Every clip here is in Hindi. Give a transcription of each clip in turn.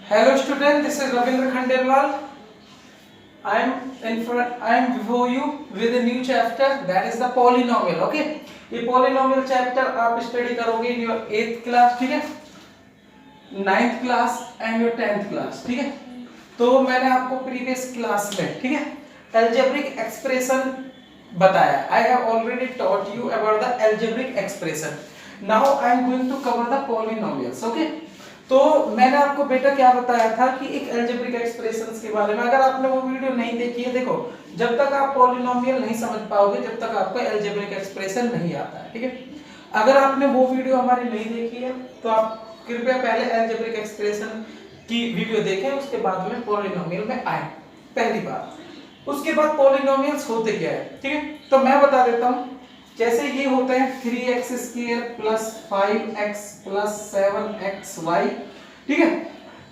Hello student, this is Ravindra Khandelwal. I am before you with a new chapter, that is the polynomial. Okay, ये polynomial chapter आप study करोगे in your 8th class, ठीक है, 9th class and your 10th class, ठीक है। तो मैंने आपको previous class में, ठीक है, algebraic expression बताया। I have already taught you about the algebraic expression. Now I am going to cover the polynomials. Okay, तो मैंने आपको बेटा क्या बताया था कि एक अलजेब्रिक एक्सप्रेशंस के बारे में। अगर आपने वो वीडियो नहीं देखी है, देखो, जब तक आप पॉलिनोमियल नहीं समझ पाओगे जब तक आपको अलजेब्रिक एक्सप्रेशन नहीं आता है, ठीक है। अगर आपने वो वीडियो हमारी नहीं देखी है तो आप कृपया पहले अलजेब्रिक एक्सप्रेशन की वीडियो देखें, उसके बाद में पॉलिनोमियल में आए, पहली बात। उसके बाद पॉलिनोमियल्स होते क्या है, ठीक है। तो मैं बता देता हूँ, जैसे ये होते हैं 3x² plus 5x plus 7xy, ठीक है।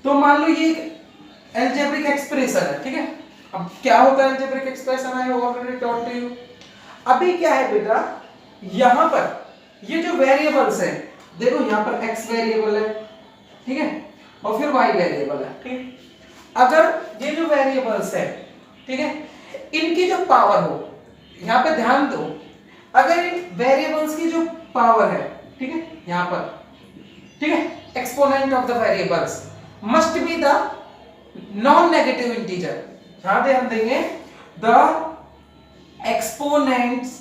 तो मान लो ये एक अलजेब्रिक एक्सप्रेशन है, ठीक है। अब क्या होता है algebraic expression, I have already taught to you. अभी क्या है बेटा, यहां पर ये जो वेरिएबल्स हैं, देखो यहां पर x वेरिएबल है, ठीक है, और फिर y वेरिएबल है, ठीक है। अगर ये जो वेरिएबल्स है, ठीक है, इनकी जो पावर हो, यहां पे ध्यान दो, अगर इन वेरिएबल्स की जो पावर है, ठीक है, यहां पर, ठीक है, exponent of the variables must be the non negative integer. यहां ध्यान देंगे, the exponents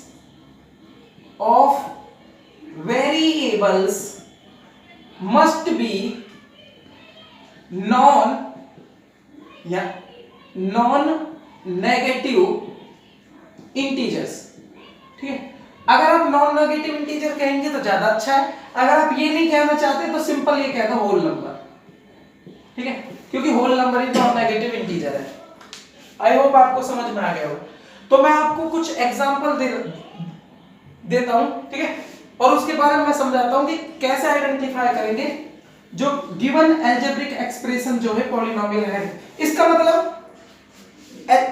of variables must be non negative integers, ठीक है। अगर आप नॉन नेगेटिव इंटीजर कहेंगे तो ज्यादा अच्छा है। अगर आप ये नहीं कहना चाहते तो सिंपल ये कह दो होल नंबर, ठीक है, क्योंकि होल नंबर ही नॉन नेगेटिव इंटीजर है। आई होप आपको समझ में आ गया हो। तो मैं आपको कुछ एग्जांपल देता हूं, ठीक है, और उसके बारे में मैं समझाता हूं कि कैसे आइडेंटिफाई करेंगे जो गिवन अलजेब्रिक एक्सप्रेशन जो है पॉलिनोमियल है। इसका मतलब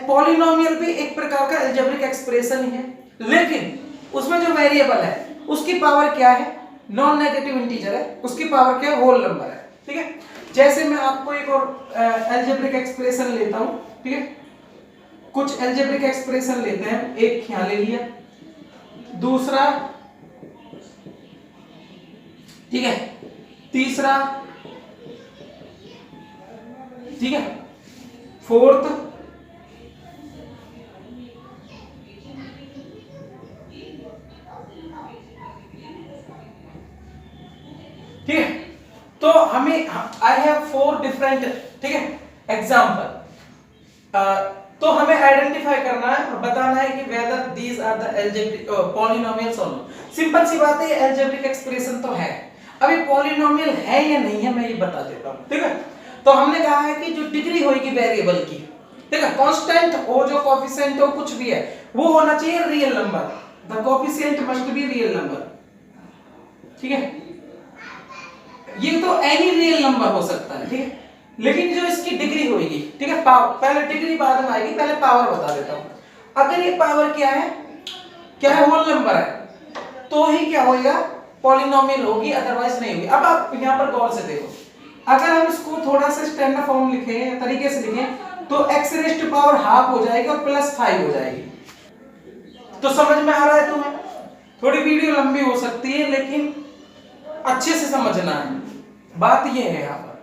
पॉलिनोमियल भी एक प्रकार का अलजेब्रिक एक्सप्रेशन ही है, लेकिन उसमें जो वेरिएबल है उसकी पावर क्या है, नॉन नेगेटिव इंटीजर है, उसकी पावर क्या है, होल नंबर है, ठीक है। जैसे मैं आपको एक और अलजेब्रिक एक्सप्रेशन लेता हूं, ठीक है, कुछ अलजेब्रिक एक्सप्रेशन लेते हैं। एक यहां ले लिया, दूसरा, ठीक है, तीसरा, ठीक है, फोर्थ, ठीक है। तो हमें आई हैव 4 डिफरेंट, ठीक है, एग्जांपल। तो हमें आइडेंटिफाई करना है और बताना है कि whether these are the algebraic polynomials और नॉट। सिंपल सी बात है, अलजेब्रिक एक्सप्रेशन तो है, अभी पॉलिनोमियल है या नहीं है मैं ये बता देता हूं, ठीक है। तो हमने कहा है कि जो डिग्री होगी वेरिएबल की, ठीक है, कांस्टेंट हो, जो कोएफिशिएंट हो, कुछ भी है, वो होना चाहिए real number. The coefficient must be real number, ठीक है। ये तो एनी रियल नंबर हो सकता है, ठीक है, लेकिन जो इसकी डिग्री होगी, ठीक है, पहले डिग्री बाद में आएगी, पहले पावर बता देता हूं। अगर ये पावर क्या है, होल नंबर है, तो ही क्या होगा, पॉलिनोमियल होगी, अदरवाइज नहीं होगी। अब आप यहां पर गौर से देखो, अगर हम इसको थोड़ा सा स्टैंडर्ड फॉर्म लिखें, तरीके से लिखें, तो x raise to power half हो जाएगी और प्लस 5 हो जाएगी। तो समझ में आ रहा है तुम्हें? थोड़ी वीडियो लंबी हो सकती है, लेकिन अच्छे से समझना है, बात ये है यहां पर।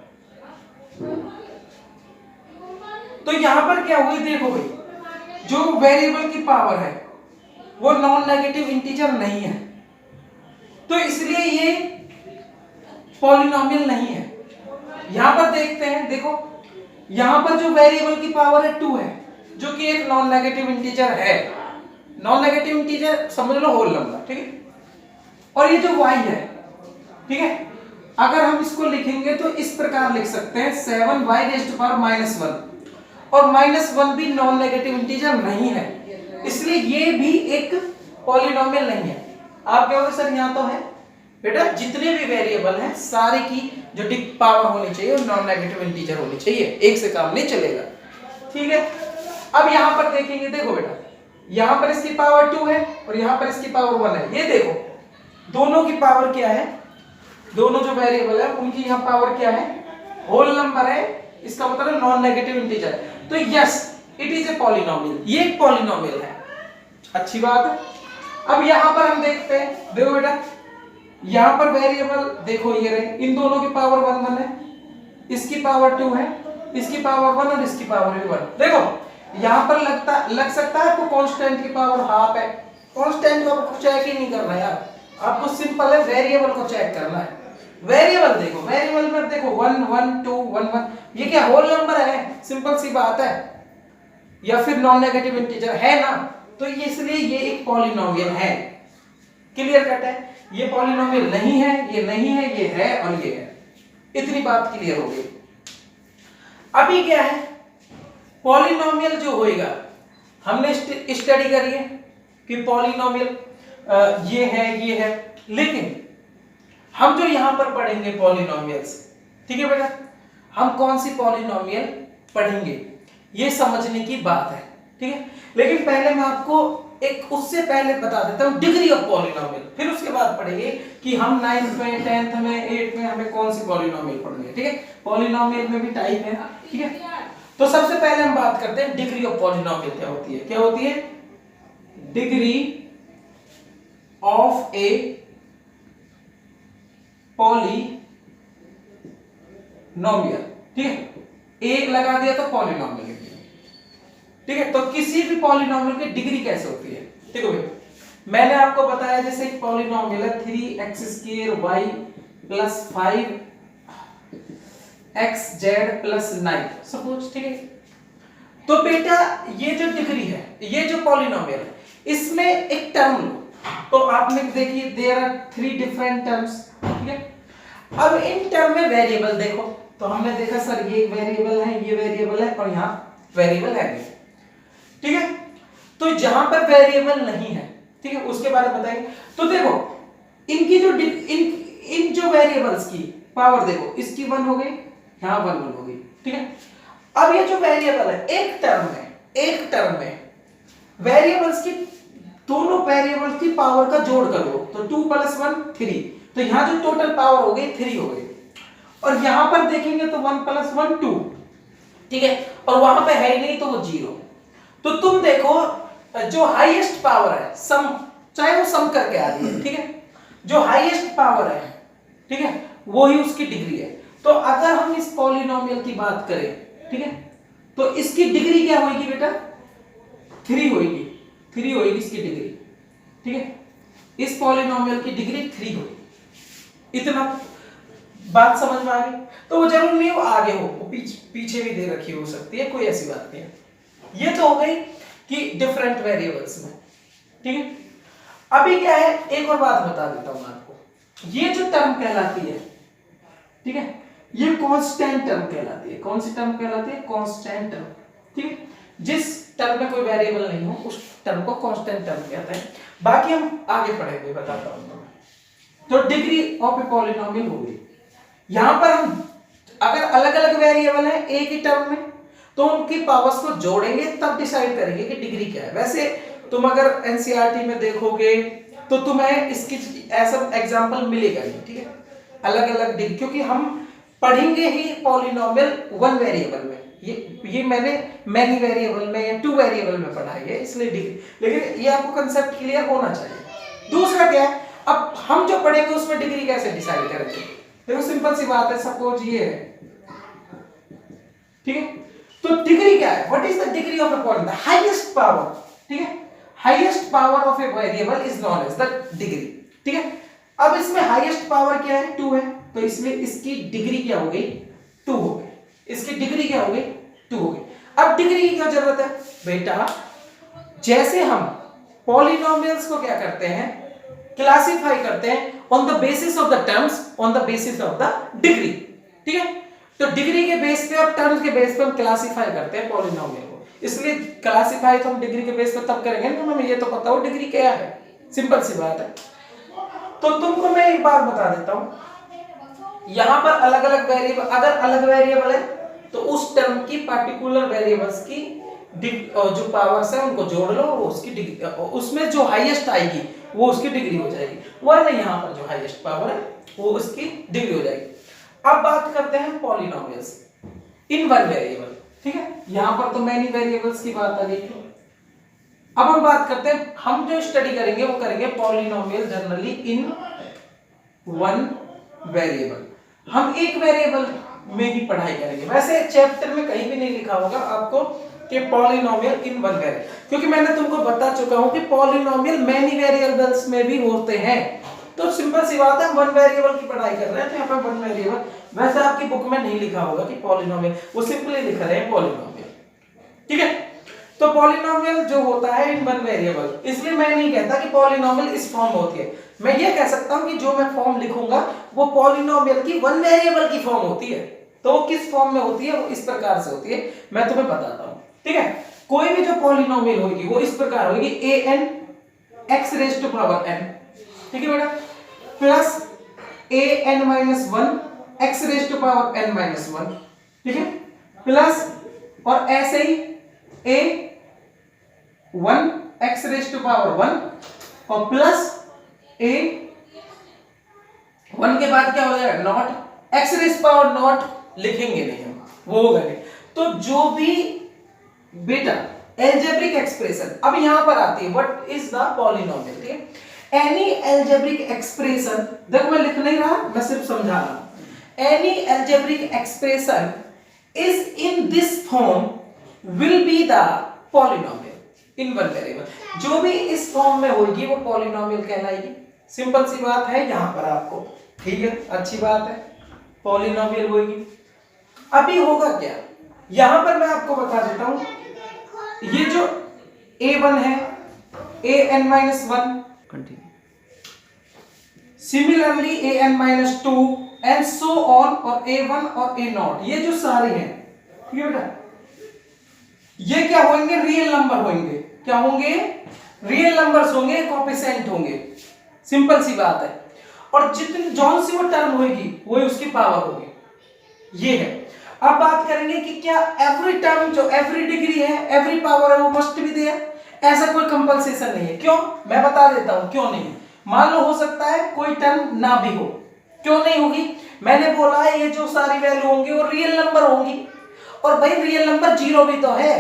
तो यहां पर क्या हुई, देखो भाई, जो वेरिएबल की पावर है वो नॉन नेगेटिव इंटीजर नहीं है, तो इसलिए ये पॉलिनोमियल नहीं है। यहां पर देखते हैं, देखो यहां पर जो वेरिएबल की पावर है 2 है, जो कि एक नॉन नेगेटिव इंटीजर है। नॉन नेगेटिव इंटीजर समझ लो होल नंबर, ठीक है। और ये जो y है, ठीक है, अगर हम इसको लिखेंगे तो इस प्रकार लिख सकते हैं 7y रेज़ टू पावर -1, और -1 भी नॉन नेगेटिव इंटीजर नहीं है, इसलिए ये भी एक पॉलिनोमियल नहीं है। आप कहोगे सर यहां तो है, बेटा जितने भी वेरिएबल हैं सारे की जो पावर होनी चाहिए वो नॉन नेगेटिव इंटीजर होनी चाहिए, एक से काम नहीं चलेगा, ठीक है। अब यहां पर देखेंगे, देखो बेटा, यहां पर इसकी पावर 2 है और यहां पर इसकी पावर 1 है। ये देखो दोनों की पावर क्या है, दोनों जो वेरिएबल है उनकी यहाँ पावर क्या है, होल नंबर है, इसका मतलब नॉन नेगेटिव इंटीजर। तो yes it is a polynomial, ये एक पॉलिनोमियल है, अच्छी बात है। अब यहाँ पर हम देखते हैं, देखो बेटा यहाँ पर वेरिएबल देखो ये रहे, इन दोनों की पावर 1 1 है, इसकी पावर 2 है, इसकी पावर 1 और इसकी पावर भी 1। देखो यहाँ पर लग सकता है आपको कांस्टेंट की पावर हाफ है, कांस्टेंट को आपको चेक ही नहीं करना है यार, आपको सिंपल है वेरिएबल को चेक करना है। वेरिएबल देखो, वेरिएबल में देखो 1 1 2 1 1, ये क्या होल नंबर है, सिंपल सी बात है, या फिर नॉन नेगेटिव इंटीजर है ना, तो ये इसलिए ये एक पॉलिनोमियल है। क्लियर कट है, ये पॉलिनोमियल नहीं है, ये नहीं है, ये है और ये है, इतनी बात क्लियर हो गई। अभी क्या है, पॉलिनोमियल जो होएगा, हमने स्टडी करी है कि पॉलिनोमियल ये है, लेकिन हम जो यहां पर पढ़ेंगे पॉलिनोमियल्स, ठीक है बेटा, हम कौन सी पॉलिनोमियल पढ़ेंगे ये समझने की बात है, ठीक है। लेकिन पहले मैं आपको एक उससे पहले बता देता हूं डिग्री ऑफ पॉलिनोमियल, फिर उसके बाद पढ़ेंगे कि हम 9th में 10th में 8th में हमें कौन सी पॉलिनोमियल पढ़नी है, ठीक है। पॉलिनोमियल में भी टाइप है, ठीक है। तो सबसे पहले हम बात करते हैं डिग्री ऑफ पॉलिनोमियल क्या होती है, क्या होती है, डिग्री ऑफ ए पॉलिनोमियल, ठीक है, एक लगा दिया तो पॉलिनोमियल, ठीक है। तो किसी भी पॉलिनोमियल की डिग्री कैसे होती है, देखो भाई मैंने आपको बताया जैसे एक पॉलिनोमियल है 3x² y + 5xz + 9 सपोज, ठीक है। तो बेटा ये जो डिग्री है, ये जो पॉलिनोमियल है, इसमें एक टर्म लो, तो आपने देखिए देयर आर 3 डिफरेंट टर्म्स, ठीक है। अब इन टर्म में वेरिएबल देखो, तो हमने देखा सर ये वेरिएबल है, ये वेरिएबल है और यहाँ वेरिएबल है, ठीक है। तो जहां पर वेरिएबल नहीं है, ठीक है, उसके बारे में बताएंगे। तो देखो इनकी जो इन जो वेरिएबल्स की पावर देखो, इसकी 1 हो गई, यहाँ 1 1 हो गई, ठीक है। अब ये जो वेरिएबल है एक टर्म में वेरिएबल्स की, दोनों वेरिएबल्स की पावर का जोड़ कर लो, तो 2 + 1 3, तो यहाँ जो टोटल पावर हो गई 3 हो गई, और यहां पर देखेंगे तो 1 + 1 2, ठीक है, और वहां पे है ही नहीं तो वो 0। तो तुम देखो जो हाईएस्ट पावर है सम, चाहे वो सम करके आ रही है, ठीक है, जो हाईएस्ट पावर है, ठीक है, वो ही उसकी डिग्री है। तो अगर हम इस पॉलिनोमियल की बात करें, ठीक है, तो इसकी डिग्री क्या होगी बेटा, 3 होगी, 3 होगी इसकी डिग्री, ठीक है, इस पॉलिनोमियल की डिग्री 3 होगी। इतना बात समझ में आ गई। तो वो जरूर नहीं वो आगे हो, वो पीछे भी दे रखी हो सकती है, कोई ऐसी बात नहीं है। ये तो हो गई कि डिफरेंट वेरिएबल्स में, ठीक है। अभी क्या है, एक और बात बता देता हूं आपको, ये जो टर्म कहलाती है, ठीक है, ये कांस्टेंट टर्म कहलाती है। कौन सी टर्म कहलाती है, कांस्टेंट टर्म, ठीक है। जिस टर्म में कोई वेरिएबल नहीं हो उस टर्म को कांस्टेंट टर्म कहते हैं। बाकी हम आगे पढ़ेंगे, बताता हूं तुम्हें। तो डिग्री ऑफ ए पॉलिनोमियल हो गई। यहां पर हम अगर अलग अलग वेरिएबल है एक ही टर्म में, तो उनकी पावर्स को जोड़ेंगे तब डिसाइड करेंगे कि डिग्री क्या है। वैसे तुम अगर एनसीईआरटी में देखोगे तो तुम्हें इसकी ऐसा एग्जांपल मिलेगा नहीं, ठीक है, अलग अलग डिग्री, क्योंकि हम पढ़ेंगे ही पॉलिनोमियल 1 वेरिएबल में, ये मैंने मैनी वेरिएबल में या 2 वेरिएबल में पढ़ा है, इसलिए डिग्री, लेकिन ये आपको कांसेप्ट क्लियर होना चाहिए। दूसरा क्या है, अब हम जो पढ़ेंगे उसमें डिग्री कैसे डिसाइड करेंगे, देखो सिंपल सी बात है, सपोज ये है, ठीक है, तो डिग्री क्या है, what is the degree of a polynomial, the highest power, ठीक है, highest power of a variable is known as the degree, ठीक है। अब इसमें हाईएस्ट पावर क्या है, 2 है, तो इसमें इसकी डिग्री क्या हो गई, 2 हो गई, इसकी डिग्री क्या हो गई, 2 हो गई। अब डिग्री की क्या जरूरत है बेटा, जैसे हम पॉलिनोमियल्स को क्या करते हैं, क्लासिफाई करते हैं on the basis of the terms, on the basis of the degree, ठीक है। तो डिग्री के बेस पे और टर्म्स के बेस पे हम क्लासिफाई करते हैं पॉलिनोमियल को, इसलिए क्लासिफाई तो हम डिग्री के बेस पे तब करेंगे ना हमें ये तो पता हो डिग्री क्या है, सिंपल सी बात है। तो तुमको मैं एक बात बता देता हूं, यहां पर अलग अलग वेरिएबल, अगर अलग वेरिएबल है तो उस टर्म की पार्टिकुलर वेरिएबल्स की जो पावर्स है उनको जोड़ लो, उसकी डिग्री, उसमें जो हाईएस्ट आएगी वो उसकी डिग्री हो जाएगी, वरना यहां पर जो हाईएस्ट पावर है वो उसकी डिग्री हो जाएगी। अब बात करते हैं पॉलिनोमियल्स इन वन वेरिएबल, ठीक है। यहां पर तो मैनी वेरिएबल्स की बात आ गई। अब हम बात करते हैं, हम जो स्टडी करेंगे वो करेंगे polynomial generally in one variable. हम एक वेरिएबल में ही पढ़ाई करेंगे। वैसे चैप्टर में कहीं भी नहीं लिखा होगा आपको कि पॉलिनोमियल इन वन वेरिएबल, क्योंकि मैंने तुमको बता चुका हूं कि पॉलिनोमियल मैनी वेरिएबल्स में भी होते हैं। तो सिंपल सी बात है, हम वन वेरिएबल की पढ़ाई कर रहे हैं तो यहाँ पर वन वेरिएबल, वैसे आपकी बुक में नहीं लिखा होगा कि पॉलिनोमियल, वो सिंपली लिख रहे हैं पॉलिनोमियल, ठीक है। तो पॉलिनोमियल जो होता है इन वन वेरिएबल, इसलिए मैं नहीं कहता कि पॉलिनोमियल इस फॉर्म होती है। मैं ये कह सकता हूं कि जो मैं फॉर्म लिखूंगा वो पॉलिनोमियल की वन वेरिएबल की फॉर्म होती है। तो वो किस फॉर्म में होती है, वो इस प्रकार से होती है, मैं तुम्हें बताता हूं, ठीक है। कोई भी जो पॉलिनोमियल होगी वो इस प्रकार होगी, an x raise to power n, ठीक है बेटा, plus an-1 x raise to power n-1, ठीक है, प्लस और ऐसे ही a1 x raise to power 1 और प्लस a 1 के बाद क्या हो जाएगा, not x rays power not लिखेंगे नहीं हम, वो होगा नहीं। तो जो भी बेटा एल्जेब्रिक एक्सप्रेशन, अब यहां पर आती है व्हाट इज द पॉलिनोमियल, ठीक है। एनी एल्जेब्रिक एक्सप्रेशन, देखो मैं लिख नहीं रहा, मैं सिर्फ समझा रहा हूं। Any algebraic expression is in this form will be the polynomial in one variable. जो भी इस फॉर्म में होगी वो पॉलिनोमियल कहलाएगी। सिंपल सी बात है यहां पर आपको, ठीक है, अच्छी बात है, पॉलिनोमियल होगी। अभी होगा क्या, यहां पर मैं आपको बता देता हूं, ये जो a1 है, an-1, similarly an-2 and so on, और a1 और a0, ये जो सारे हैं, ठीक है बेटा, ये क्या होंगे, रियल नंबर होंगे। क्या होंगे, रियल नंबर्स होंगे, कोएफिशिएंट होंगे, सिंपल सी बात है। और जितनी जौन सी वो टर्म होगी वही उसकी पावर होगी, ये है। अब बात करेंगे कि क्या एवरी टर्म, जो एवरी डिग्री है, एवरी पावर है, वो मस्ट बी देयर, ऐसा कोई कंपलसेशन नहीं है। क्यों, मैं बता देता हूं क्यों नहीं। मान लो हो सकता है कोई टर्म ना भी हो, क्यों नहीं होगी, मैंने बोला है ये जो सारी वैल्यू होंगी वो रियल नंबर होंगी, और भाई रियल नंबर जीरो भी तो है।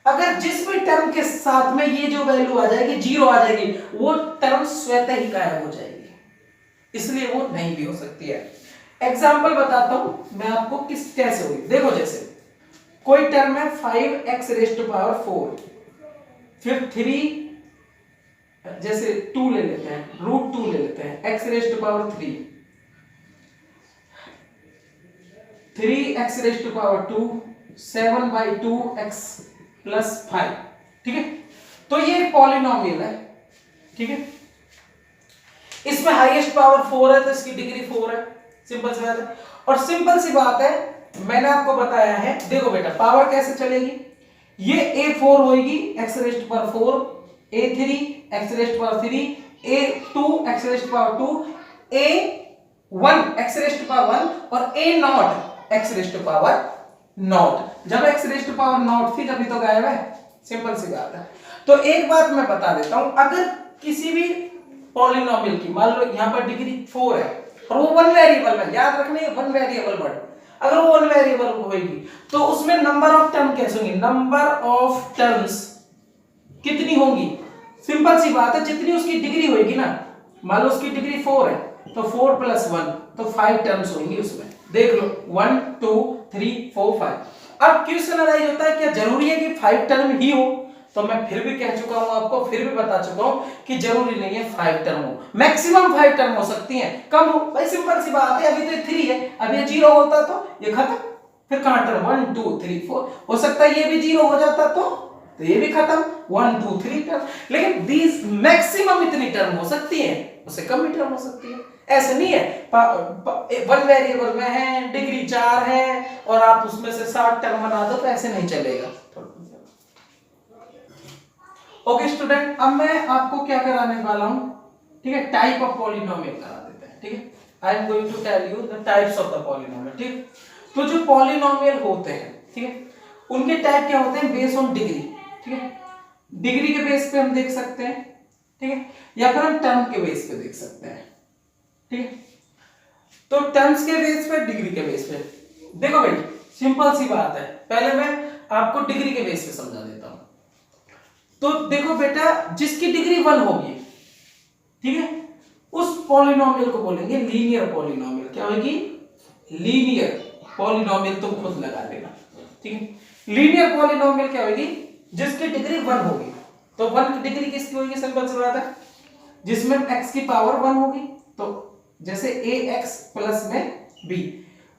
अगर जिस भी टर्म के साथ में ये जो वैल्यू आ जाएगी, जीरो आ जाएगी, वो टर्म स्वतः ही गायब हो जाएगी, इसलिए वो नहीं भी हो सकती है। एग्जाम्पल बताता हूं मैं आपको किस कैसे होगी। देखो जैसे कोई टर्म है 5x रेज़ टू पावर 4, फिर 3, जैसे 2 ले लेते हैं, √2 ले लेते हैं, x raise to power 3, 3x raise to power 2, 7/2x plus 5, ठीक है। तो ये एक पॉलिनोमियल है, ठीक है, इसमें हाईएस्ट पावर 4 है तो इसकी डिग्री 4 है, सिंपल सी बात है। और सिंपल सी बात है, मैंने आपको बताया है, देखो बेटा पावर कैसे चलेगी, ये a4 होगी x raise to power 4, a3 x raise to power 3, a2 x raise to power 2, a1 x raise to power 1 और a0 x raise to power naught. जब x raise to power naught थी तभी तो गायब है, सिंपल सी बात है। तो एक बात मैं बता देता हूं, अगर किसी भी पॉलिनोमियल की मान लो यहां पर डिग्री 4 है और वो वन वेरिएबल में, याद रखने वन वेरिएबल वर्ड, अगर वो वन वेरिएबल होगी तो उसमें नंबर ऑफ टर्म कैसे होंगे, नंबर ऑफ टर्म्स कितनी होंगी, सिंपल सी बात है, जितनी उसकी डिग्री होगी ना, मान लो उसकी डिग्री 4 है तो 4 + 1 तो 5 टर्म्स होंगी उसमें, देख लो 1 2 3 4 5। अब क्वेश्चन अराइज होता है क्या जरूरी है कि 5 टर्म ही हो, तो मैं फिर भी कह चुका हूं आपको, फिर भी बता चुका हूं कि जरूरी नहीं है 5 टर्म हो, मैक्सिमम 5 टर्म हो सकती हैं, कम हो भाई, सिंपल सी बात है। अभी तो 3 है, अब ये 0 होता तो ये खत्म, फिर कहां टर्म 1 2 3 4 हो सकता है, ये भी 0 हो जाता तो ये भी खत्म, 1 2 3 टर्म। लेकिन दीज मैक्सिमम इतनी टर्म हो सकती है, उससे कम भी टर्म हो सकती है, ऐसे नहीं है वन वेरिएबल में है, डिग्री 4 है और आप उसमें से 7 टर्म बना दो तो ऐसे नहीं चलेगा। ओके स्टूडेंट, अब मैं आपको क्या कराने वाला हूं, ठीक है, टाइप ऑफ पॉलिनोमियल करा देते हैं, ठीक है। I am going to tell you the types of the polynomial, ठीक। तो जो पॉलिनोमियल होते हैं, ठीक है, उनके टाइप क्या होते हैं, बेस्ड ऑन डिग्री, ठीक है, डिग्री के बेस पे हम देख सकते हैं, ठीक है, या फिर हम टर्म के बेस पे देख सकते हैं, ठीक है। तो टर्म्स के बेस पे, डिग्री के बेस पे। देखो भाई सिंपल सी बात है, पहले मैं आपको डिग्री के बेस पे समझा देता हूं। तो देखो बेटा, जिसकी डिग्री 1 होगी, ठीक है, उस पॉलिनोमियल को बोलेंगे लीनियर पॉलिनोमियल। क्या होगी? Linear polynomial. तुम खुद लगा लेना, ठीक है। लीनियर पॉलिनोमियल क्या होगी? जिसकी डिग्री 1 होगी। तो 1 की डिग्री किसकी होगी? सिंपल सी बात है, जिसमें x की पावर 1 होगी। तो जैसे ax प्लस में b,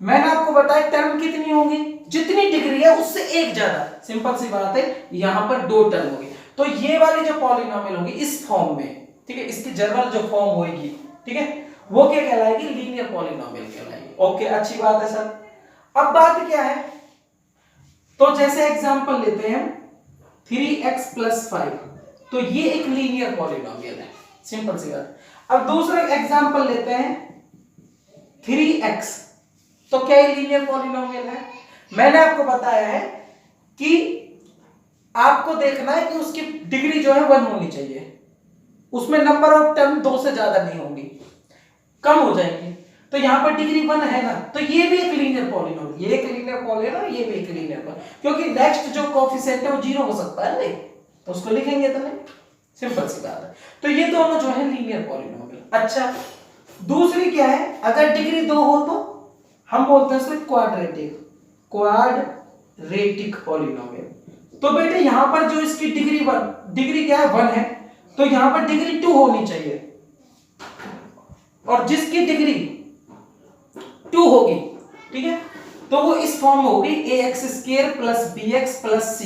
मैंने आपको बताया टर्म कितनी होगी? जितनी डिग्री है उससे एक ज्यादा। सिंपल सी बात है, यहां पर 2 टर्म होगी। तो ये वाली जो पॉलिनोमियल होगी इस फॉर्म में, ठीक है, इसकी जनरल जो फॉर्म होगी, ठीक है, वो क्या कहलाएगी? लीनियर पॉलिनोमियल कहलाएगी। ओके, अच्छी बात है सर। अब बात क्या है, तो जैसे एग्जांपल लेते हैं 3x + 5, तो ये एक लीनियर पॉलिनोमियल है, सिंपल सी बात। अब दूसरा एग्जांपल लेते हैं 3x, तो क्या ये लीनियर पॉलिनोमियल है? मैंने आपको बताया है कि आपको देखना है कि उसकी डिग्री जो है 1 होनी चाहिए, उसमें नंबर ऑफ टर्म 2 से ज्यादा नहीं होंगी, कम हो जाएंगी। तो यहां पर डिग्री 1 है ना, तो ये भी एक लीनियर पॉलिनोमियल, ये एक लीनियर पॉलिनोमियल, ये भी एक लीनियर पॉलिनोमियल, क्योंकि नेक्स्ट जो कोएफिशिएंट है वो 0 हो सकता है नहीं, तो उसको लिखेंगे तो नहीं, सिंपल सी बात है। तो ये दोनों जो है लीनियर पॉलिनोमियल। अच्छा, दूसरी क्या है? अगर डिग्री 2 हो तो हम बोलते हैं उसे क्वाड्रेटिक पॉलिनोमियल। तो बेटे यहां पर जो इसकी डिग्री क्या है? 1 है, तो यहां पर डिग्री 2 होनी चाहिए, और जिसकी डिग्री 2 होगी, ठीक है, तो वो इस फॉर्म में होगी ax² + bx + c।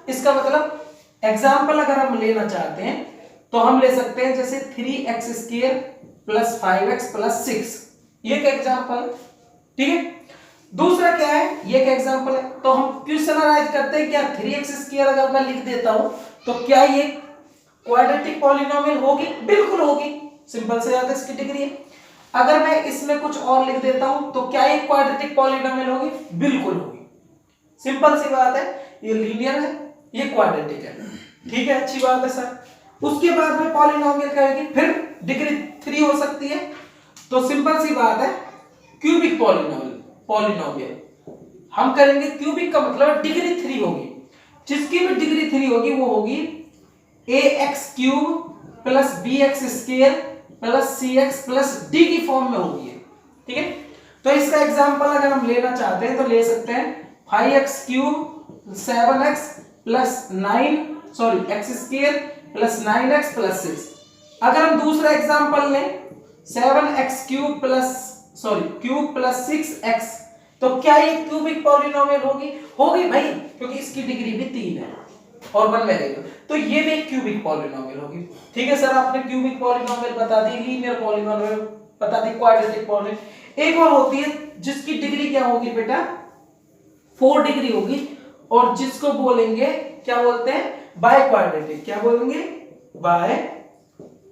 इसका मतलब एग्जाम्पल अगर हम लेना चाहते हैं तो हम ले सकते हैं जैसे 3x² + 5x + 6, ये एक एग्जाम्पल, ठीक है। दूसरा क्या है? ये एक एग्जाम्पल है। तो हम क्वेश्चनराइज करते हैं, क्या 3x² अगर मैं लिख देता हूं तो क्या ये क्वाड्रेटिक पॉलिनोमियल होगी? बिल्कुल होगी, सिंपल से याद है, इसकी डिग्री है। अगर मैं इसमें कुछ और लिख देता हूं तो क्या ये क्वाड्रेटिक पॉलिनोमियल होगी? बिल्कुल होगी, सिंपल सी बात है। ये लीनियर है, ये क्वाड्रेटिक है, ठीक है, अच्छी बात है सर। उसके बाद में पॉलिनोमियल क्या होगी? फिर डिग्री 3 हो सकती है, तो सिंपल सी बात है, क्यूबिक पॉलिनोमियल हम करेंगे। क्यूबिक का मतलब डिग्री 3 होगी, जिसकी भी डिग्री 3 होगी वो होगी ax³ + bx² + cx + d की फॉर्म में होगी, ठीक है। तो इसका एग्जांपल अगर हम लेना चाहते हैं तो ले सकते हैं 5x³ 7x + 9 x² + 9x + 6। अगर हम दूसरा एग्जांपल लें 7x³ + 6x, तो क्या ये क्यूबिक पॉलिनोमियल होगी? होगी भाई, क्योंकि इसकी डिग्री भी 3 है और 1 में रहेगा, तो ये भी एक क्यूबिक पॉलिनोमियल होगी, ठीक है सर। आपने क्यूबिक पॉलिनोमियल बता दी, लीनियर पॉलिनोमियल बता दी, क्वाड्रेटिक पॉलिनोमियल। एक और होती है जिसकी डिग्री क्या होगी बेटा? 4 डिग्री होगी, और जिसको बोलेंगे, क्या बोलते हैं? By quadratic. क्या बोलेंगे? By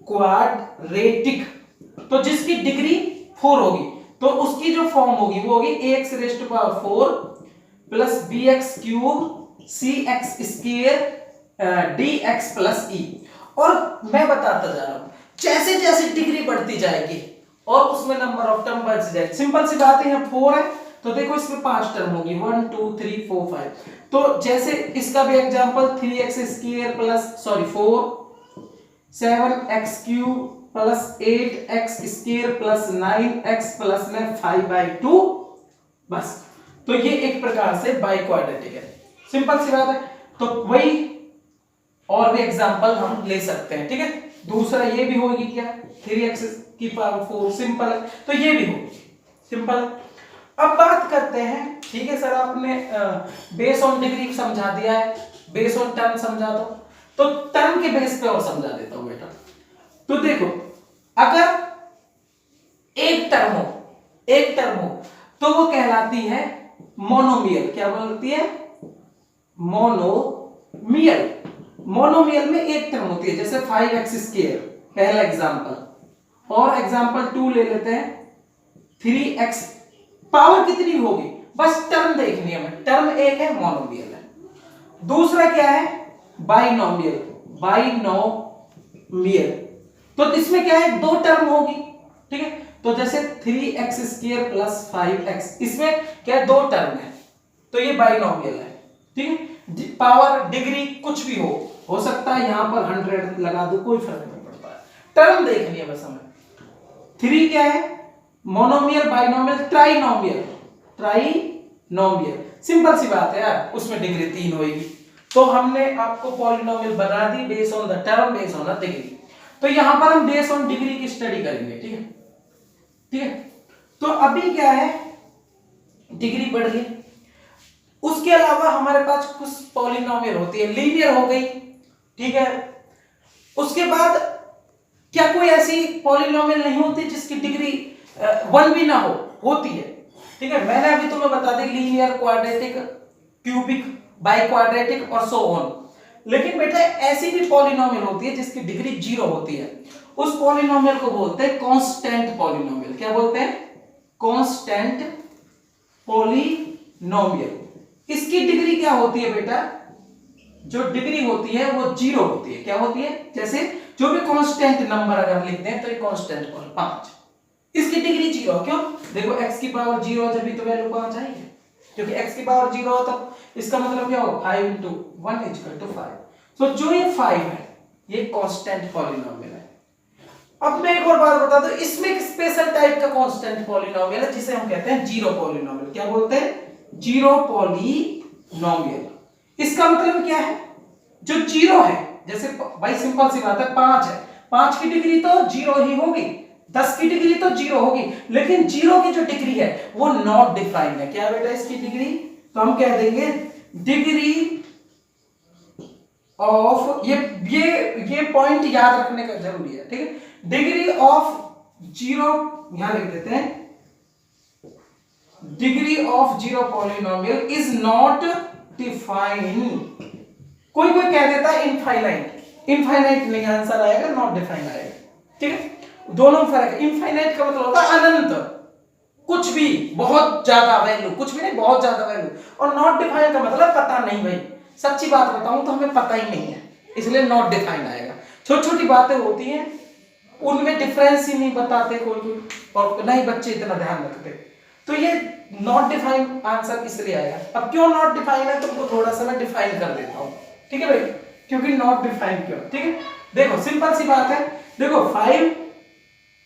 quadratic. तो जिसकी डिग्री 4 होगी, तो उसकी जो फॉर्म होगी वो होगी ax⁴ + bx³ cx² dx + e। और मैं बताता जा रहा हूं, जैसे जैसे डिग्री बढ़ती जाएगी और उसमें नंबर ऑफ टर्म बढ़ जाएगी। सिंपल सी बात है, यहाँ 4 है तो देखो इसमें 5 टर्म होगी, 1 2 3 4 5। तो जैसे इसका भी example 3x² + 4 7x³ + 8x² + 9x + 5/2, बस। तो ये एक प्रकार से बाय क्वाड्रेटिक है, सिंपल सी बात है। तो वही और भी एग्जांपल हम ले सकते हैं, ठीक है। दूसरा ये भी होगी क्या? 3x⁴ सिंपल है, तो ये भी होगी, सिंपल है। अब बात करते हैं, ठीक है सर, आपने बेस ऑन डिग्री समझा दिया है, बेस ऑन टर्म समझा दो, तो टर्म के बेस पे और समझा देता हूं बेटा। तो देखो, अगर एक टर्म हो तो वो कहलाती है मोनोमियल। क्या बोलती है? मोनोमियल में एक टर्म होती है, जैसे 5x², पहला एग्जांपल। और एग्जांपल 2 ले लेते हैं 3x। पावर कितनी होगी? बस टर्म देखनी है हमें, टर्म एक है, मोनोमियल है। दूसरा क्या है? बाइनोमियल। तो इसमें क्या है? 2 टर्म होगी, ठीक है। तो जैसे 3x² प्लस 5x, इसमें क्या है, दो टर्म है, तो ये बाइनोमियल है, ठीक है। पावर डिग्री कुछ भी हो सकता है, यहां पर 100 लगा दो, कोई फर्क नहीं पड़ता है, टर्म देखनी है बस हमें। 3 क्या है, monomial, binomial, trinomial, trinomial, simple सी बात है यार, उसमें डिग्री 3 होगी। तो हमने आपको पॉलिनोमियल बना दी based on the term, based on the degree. तो यहां पर हम बेस्ड ऑन डिग्री की स्टडी करेंगे, ठीक है, ठीक है। तो अभी क्या है, डिग्री बढ़ गई, उसके अलावा हमारे पास कुछ पॉलिनोमियल होती है, लीनियर हो गई, ठीक है। उसके बाद क्या कोई ऐसी पॉलिनोमियल नहीं होती जिसकी डिग्री 1 भी ना हो, होती है, ठीक है। मैंने अभी तुम्हें बता दी linear, quadratic, cubic, biquadratic और सो ऑन। लेकिन बेटा ऐसी भी पॉलिनोमियल होती है जिसकी डिग्री 0 होती है, उस पॉलिनोमियल को बोलते हैं कांस्टेंट पॉलिनोमियल। क्या बोलते हैं, कांस्टेंट पॉलिनोमियल। इसकी डिग्री क्या होती है बेटा, जो डिग्री होती है वो 0 होती है। क्या होती है, जैसे जो भी कांस्टेंट नंबर अगर लिखते हैं तो ये कांस्टेंट 5, इसकी डिग्री 0। क्यों, देखो x की पावर 0 जब भी तो वैल्यू 5 आएगी, क्योंकि x की पावर 0 हो तब इसका मतलब क्या होगा, 5 × 1 = 5। तो जो ये 5 है ये कांस्टेंट पॉलिनोमियल है। अब मैं एक और बात बता दूं, इसमें एक स्पेशल टाइप का कांस्टेंट पॉलिनोमियल है जिसे हम कहते हैं जीरो पॉलिनोमियल। क्या बोलते हैं, जीरो पॉलिनोमियल। इसका मतलब क्या है, जो 0 है, जैसे भाई सिंपल सी बात है, 5 है, 5 की डिग्री तो 0 ही होगी, 10 की डिग्री तो 0 होगी, लेकिन 0 की जो डिग्री है वो नॉट डिफाइंड है। क्या बेटा इसकी डिग्री, तो हम कह देंगे डिग्री ऑफ, ये पॉइंट याद रखने का जरूरी है, ठीक है। डिग्री ऑफ 0, यहां लिख देते हैं, degree of 0 polynomial is not defined. कोई कोई कह देता है इनफाइनाइट, इनफाइनाइट नहीं आंसर आएगा, नॉट डिफाइंड आएगा, ठीक है। दोनों फर्क है, इनफाइनाइट का मतलब होता है अनंत, कुछ भी, बहुत ज्यादा वैल्यू, कुछ भी नहीं, बहुत ज्यादा वैल्यू। और नॉट डिफाइंड का मतलब पता नहीं भाई, सच्ची बात बताऊं तो हमें पता ही नहीं है, इसलिए नॉट डिफाइंड आएगा। छोटी छोटी बातें होती हैं उनमें डिफरेंस ही नहीं बताते कोई, और नहीं बच्चे इतना ध्यान रखते, तो ये नॉट डिफाइंड आंसर इसलिए आएगा। अब क्यों नॉट डिफाइंड है तुमको थोड़ा सा मैं डिफाइन कर देता हूं, ठीक है भाई, क्योंकि नॉट डिफाइंड क्यों, ठीक है। देखो सिंपल सी बात है, देखो 5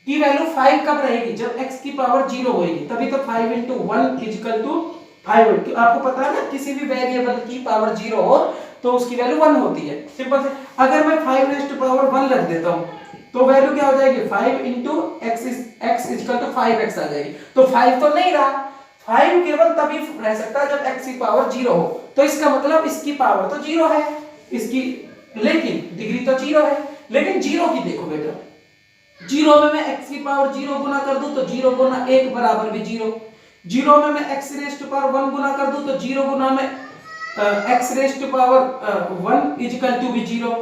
की वैल्यू 5 कब रहेगी, जब x की पावर 0 होगी, तभी तो 5 × 1 = 5 होगी। आपको पता है ना, किसी भी वेरिएबल की पावर 0 हो तो उसकी वैल्यू 1 होती है, सिंपल से। अगर मैं 5⁻1 रख देता हूं तो वैल्यू क्या हो जाएगी, 5 × x = 5x आ जाएगी। तो 5 तो नहीं रहा, 5 केवल तभी रह सकता है जब x की पावर 0 हो, तो इसका मतलब इसकी पावर तो 0 है इसकी, लेकिन डिग्री तो 0 है। लेकिन 0 की देखो बेटा, 0 में मैं x की पावर 0 गुना कर दूं तो 0 गुना 1 बराबर भी 0, 0 में मैं x⁻1 गुना कर दूं तो 0 गुना में x⁻1 = भी 0,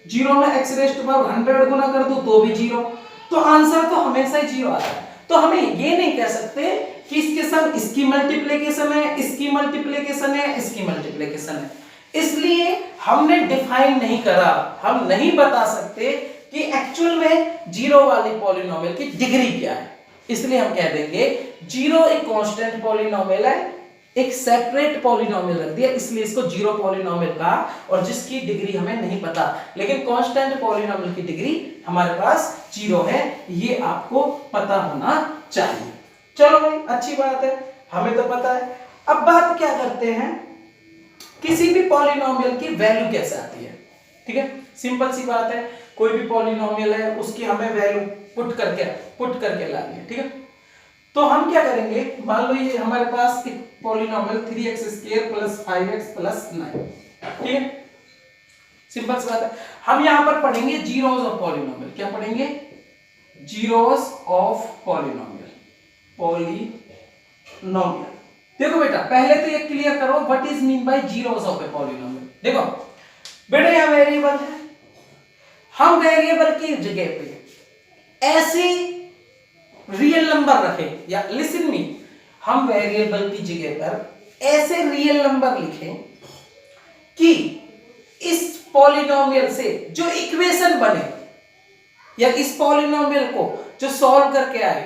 0 में x⁻100 गुना कर दूं तो भी 0। तो आंसर तो हमेशा ही 0 आता है। तो हमें ये नहीं कह सकते कि इसके साथ इसकी मल्टीप्लिकेशन है, इसकी मल्टीप्लिकेशन है, इसकी मल्टीप्लिकेशन है, इसलिए हमने डिफाइन नहीं करा। हम नहीं बता सकते कि एक्चुअल में 0 वाली पॉलिनोमियल की डिग्री क्या है, इसलिए हम कह देंगे 0 एक कांस्टेंट पॉलिनोमियल है, एक सेपरेट पॉलिनोमियल रख दिया, इसलिए इसको 0 पॉलिनोमियल कहा, और जिसकी डिग्री हमें नहीं पता, लेकिन कांस्टेंट पॉलिनोमियल की डिग्री हमारे पास 0 है, ये आपको पता होना चाहिए। चलो भाई अच्छी बात है, हमें तो पता है। अब बात क्या करते हैं, किसी भी पॉलिनोमियल की वैल्यू कैसे आती है, ठीक है। सिंपल सी बात है, कोई भी पॉलिनोमियल है उसकी हमें वैल्यू पुट करके लानी है, ठीक है। तो हम क्या करेंगे, मान लो ये हमारे पास एक पॉलिनोमियल 3x² + 5x + 9, ठीक है, सिंपल सी बात है। हम यहां पर पढ़ेंगे जीरोस ऑफ पॉलिनोमियल। क्या पढ़ेंगे, जीरोस ऑफ पॉलिनोमियल, पॉलिनोमियल। देखो बेटा पहले तो ये क्लियर करो what is mean by zeros of a polynomial. देखो बेटा यहां वेरिएबल है, हम वेरिएबल की जगह पे ऐसे रियल नंबर रखें, या लिसन मी, हम वेरिएबल की जगह पर ऐसे रियल नंबर लिखें कि इस पॉलिनोमियल से जो इक्वेशन बने, या इस पॉलिनोमियल को जो सॉल्व करके आए,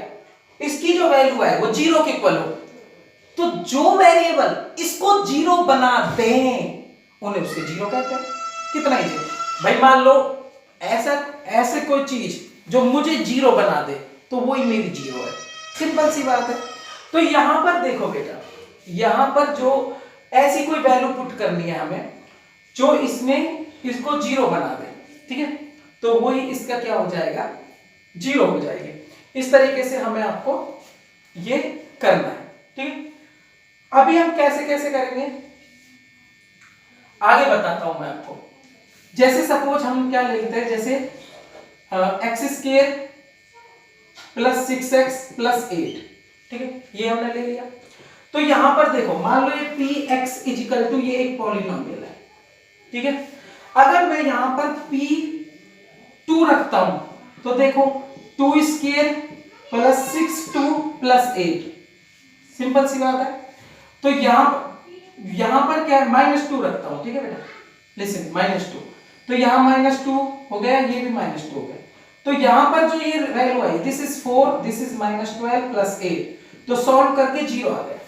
इसकी जो वैल्यू है वो जीरो के इक्वल हो, तो जो वेरिएबल इसको जीरो बना दें उन्हें उसके जीरो कहते हैं। कितना इजी भाई, मान लो ऐसा ऐसे कोई चीज जो मुझे जीरो बना दे तो वही मेरी जीरो है, सिंपल सी बात है। तो यहां पर देखो बेटा, यहां पर जो ऐसी कोई वैल्यू पुट करनी है हमें जो इसमें इसको जीरो बना दे, ठीक है, तो वही इसका क्या हो जाएगा, जीरो हो जाएगी। इस तरीके से हमें आपको ये करना है, ठीक है। अभी हम कैसे कैसे करेंगे आगे बताता हूं मैं आपको। जैसे सपोज हम क्या लेते हैं, जैसे x square plus 6x plus 8, ठीक है, ये हमने ले लिया। तो यहां पर देखो, मान लो ये px इजिकल टू ये एक पॉलिनोमियल है, ठीक है। अगर मैं यहां पर p2 रखता हूं तो देखो 2 स्क्वायर प्लस 6 2 प्लस 8, सिंपल सी बात है। तो यहां पर क्या है, -2 रखता हूं, ठीक है बेटा, लिसन, -2, तो यहां -2 हो गया, ये भी -2 हो गया। तो यहां पर जो ये value I, this is 4, this is -12 plus 8, तो सॉल्व करके 0 आ गया।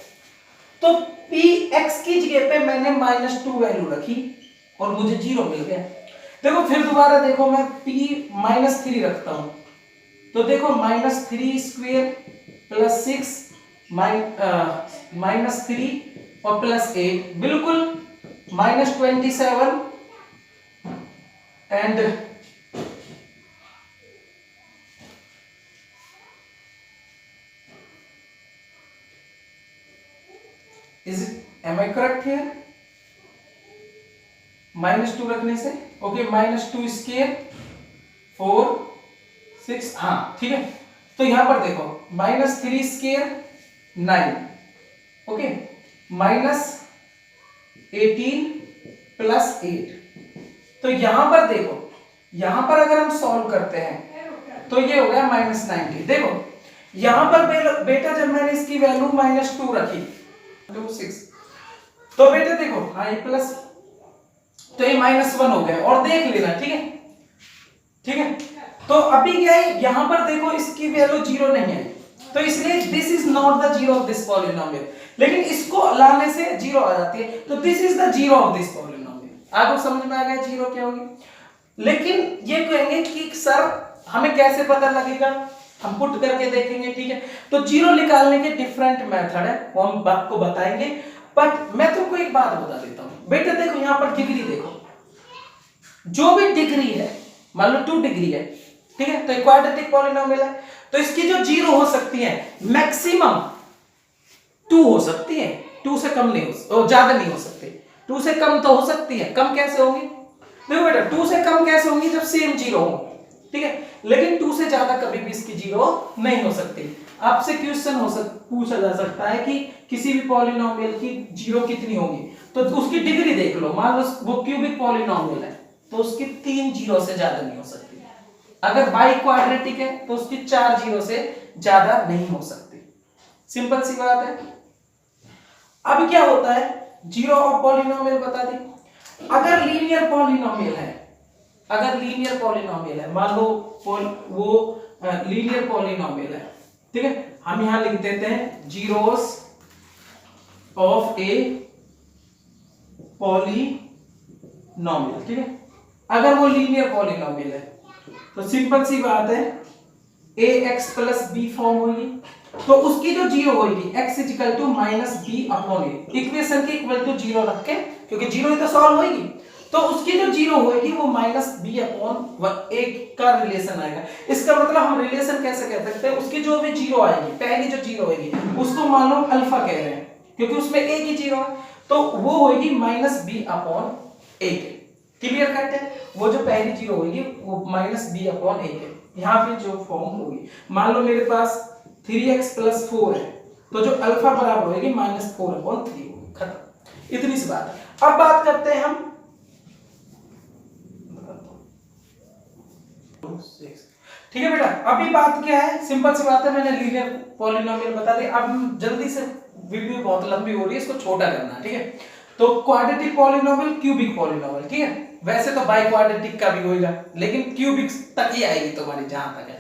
तो px की जगह पे मैंने -2 वैल्यू रखी और मुझे 0 मिल गया। देखो फिर दोबारा देखो, मैं p-3 रखता हूं तो देखो -3 स्क्वायर प्लस 6 -3 और प्लस 8, बिल्कुल -27 and am I correct here? -2 रखने से, ओके, -2 स्क्वायर 4 6, हाँ ठीक है। तो यहां पर देखो -3 स्क्वायर 9, ओके, -18 प्लस 8। तो यहां पर देखो, यहां पर अगर हम सॉल्व करते हैं तो ये हो गया -90। देखो यहां पर बेटा जब मैंने इसकी वैल्यू -2 रखी 2 6, तो बेटा देखो, हाँ ये प्लस, तो ये -1 हो गया, और देख लेना, ठीक है, ठीक है। तो अभी क्या है, यहां पर देखो इसकी वैल्यू 0 नहीं है, तो इसलिए this is not the zero of this polynomial, लेकिन इसको लाने से 0 आ जाती है, तो this is the zero of this polynomial. आपको समझ में आ गया जीरो क्या होगी। लेकिन ये कहेंगे कि सर हमें कैसे पता लगेगा, हम पुट करके देखेंगे, ठीक है। तो जीरो निकालने के डिफरेंट मेथड है, वो हम आपको बताएंगे। बट मैं तुमको एक बात बता देता हूं बेटा, देखो यहां पर डिग्री देखो, जो भी डिग्री है, मान लो 2 डिग्री है, ठीक है, तो क्वाड्रेटिक पॉलिनोमियल है, तो इसकी जो जीरो हो सकती है मैक्सिमम 2 हो सकती है, 2 से कम नहीं हो, ज्यादा नहीं हो सकती। 2 से कम तो हो सकती है, कम कैसे होगी, देखो बेटा 2 से कम कैसे होंगी, जब सेम जीरो हो, ठीक है, लेकिन 2 से ज्यादा कभी भी इसकी जीरो नहीं हो सकती। आपसे क्वेश्चन पूछा जा सकता है कि किसी भी पॉलिनोमियल की जीरो कितनी होगी, तो उसकी डिग्री देख लो, मान लो वो क्यूबिक पॉलिनोमियल है तो उसकी 3 जीरो से ज्यादा नहीं हो सकती। अगर बाई क्वाड्रेटिक है तो उसकी 4 जीरो से ज्यादा नहीं हो सकती, सिंपल सी बात है। अब क्या होता है, जीरो ऑफ पॉलिनोमियल बता दी। अगर लीनियर पॉलिनोमियल है, अगर लीनियर पॉलिनोमियल है, मान लो वो लीनियर पॉलिनोमियल है, ठीक है, हम यहां लिख देते हैं जीरोस ऑफ ए पॉलिनोमियल, ठीक है। अगर वो लीनियर पॉलिनोमियल है तो सिंपल सी बात है ax प्लस बी फॉर्म होगी, तो उसकी जो जीरो होगी x equal to minus b upon a, equation के इक्वल टू जीरो रख के, क्योंकि जीरो ही तो सॉल्व होगी, तो उसकी जो जीरो होगी वो माइनस बी अपॉन ए का रिलेशन आएगा। इसका मतलब हम रिलेशन कैसे कह सकते हैं, उसकी जो भी जीरो आएगी, पहली जो जीरो होगी उसको मान लो अल्फा कह रहे हैं, क्योंकि उसमें ए की जीरो है, तो वो होगी माइनस बी अपॉन ए के। क्लियर कट है, वो जो पहली जीरो होगी वो माइनस बी अपॉन ए के। यहाँ पे जो फॉर्म होगी, मान लो मेरे पास 3x प्लस 4 है, तो जो अल्फा बराबर होगी -4 अपॉन 3 होगी, खत्म, इतनी सी बात है। अब बात करते हैं हम, ठीक है बेटा, अभी बात क्या है, सिंपल सी बात है, मैंने लीनियर पॉलिनोमियल बता दिया। अब जल्दी से, वीडियो बहुत लंबी हो रही है, इसको छोटा करना, ठीक है। तो क्वाड्रेटिक पॉलिनोमियल, क्यूबिक पॉलिनोमियल, ठीक है, वैसे तो बाई क्वाड्रेटिक का भी होगा, लेकिन क्यूबिक तक ही आएगी तुम्हारी जहां तक है।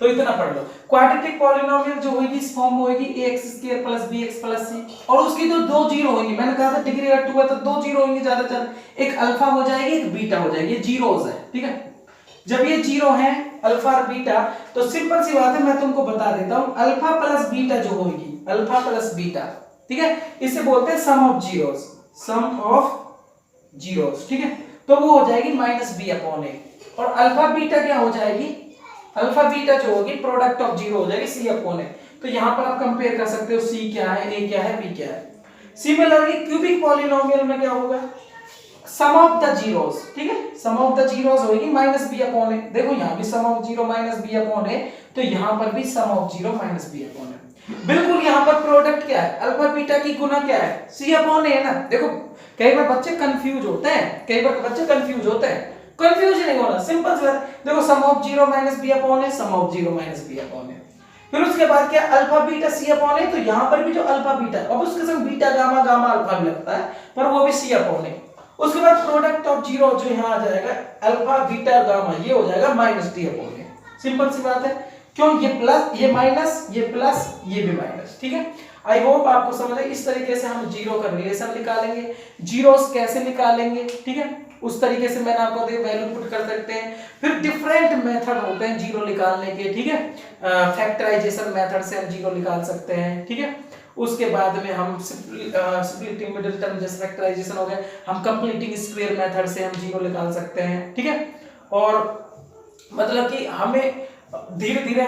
तो इतना पढ़ लो। क्वाड्रेटिक पॉलिनोमियल जो होगी इस फॉर्म में होगी ax² + bx + c, और उसकी तो दो जीरो होंगी, मैंने कहा था डिग्री अगर 2 है तो दो जीरो होंगी ज्यादा से ज्यादा, एक अल्फा हो जाएगी एक बीटा हो जाएगी, ये जीरोस है, ठीक है। जब ये जीरो है अल्फा और बीटा, तो सिंपल सी बात है, मैं तुमको बता देता हूं, अल्फा प्लस बीटा जो होगी, अल्फा प्लस बीटा, ठीक है, इसे बोलते हैं sum of zeros, sum of zeros, ठीक है। तो वो हो जाएगी -b/a, और अल्फा बीटा क्या हो जाएगी, अल्फा बीटा जो होगी प्रोडक्ट ऑफ जीरो हो जाएगी c/a। तो यहां पर आप कंपेयर कर सकते हो c क्या है, a क्या है, b क्या है। सिमिलरली क्यूबिक पॉलिनोमियल में क्या होगा, सम ऑफ द जीरोस, ठीक है, सम ऑफ द जीरोस होगी -b/a। देखो यहां भी सम ऑफ जीरो -b/a, तो यहां पर भी सम ऑफ जीरो -b/a। बिल्कुल यहां पर प्रोडक्ट क्या है, अल्फा बीटा की गुना क्या है, c/a है ना। देखो कई बार बच्चे कंफ्यूज होते हैं, कंफ्यूज नहीं होना, सिंपल सी बात। देखो sum of zero -b/a, sum of zero -b/a। फिर उसके बाद क्या, अल्फा बीटा c/a, तो यहां पर भी जो अल्फा बीटा, अब उसके संग बीटा गामा गामा अल्फा भी लगता है, पर वो भी c/a। उसके बाद प्रोडक्ट ऑफ जीरो जो यहां आ जाएगा, अल्फा बीटा गामा, ये हो जाएगा -d/a। सिंपल सी बात है, क्यों, ये प्लस ये माइनस ये प्लस ये भी माइनस, ठीक है। आई होप आपको समझ आए। इस तरीके से हम जीरो का रिलेशन निकालेंगे, जीरोस कैसे निकालेंगे, ठीक है, उस तरीके से मैंने आपको वैल्यू पुट कर सकते हैं। फिर डिफरेंट मेथड होते हैं जीरो निकालने के, ठीक है, फैक्टराइजेशन मेथड से हम जीरो निकाल सकते हैं, ठीक है। उसके बाद में हम स्प्लिटिंग मिडिल टर्म जैसे फैक्टराइजेशन हो गया, हम कंप्लीटिंग स्क्वायर मेथड से हम जीरो निकाल सकते हैं, ठीक है। और मतलब कि हमें धीरे धीरे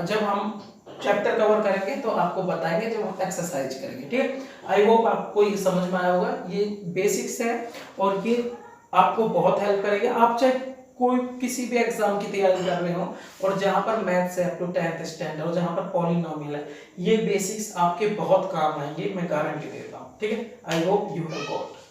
जब हम चैप्टर कवर करेंगे तो आपको बताएंगे, जब हम एक्सरसाइज करेंगे, ठीक है। आई होप आपको ये समझ में आया होगा, ये बेसिक्स है और ये आपको बहुत हेल्प करेगा। आप चाहे कोई किसी भी एग्जाम की तैयारी कर रहे हो और जहां पर मैथ्स है अप टू 10th स्टैंडर्ड और जहां पर पॉलिनोमियल है, ये बेसिक्स आपके बहुत काम आएंगे, मैं गारंटी देता हूं, ठीक है। I hope you have got.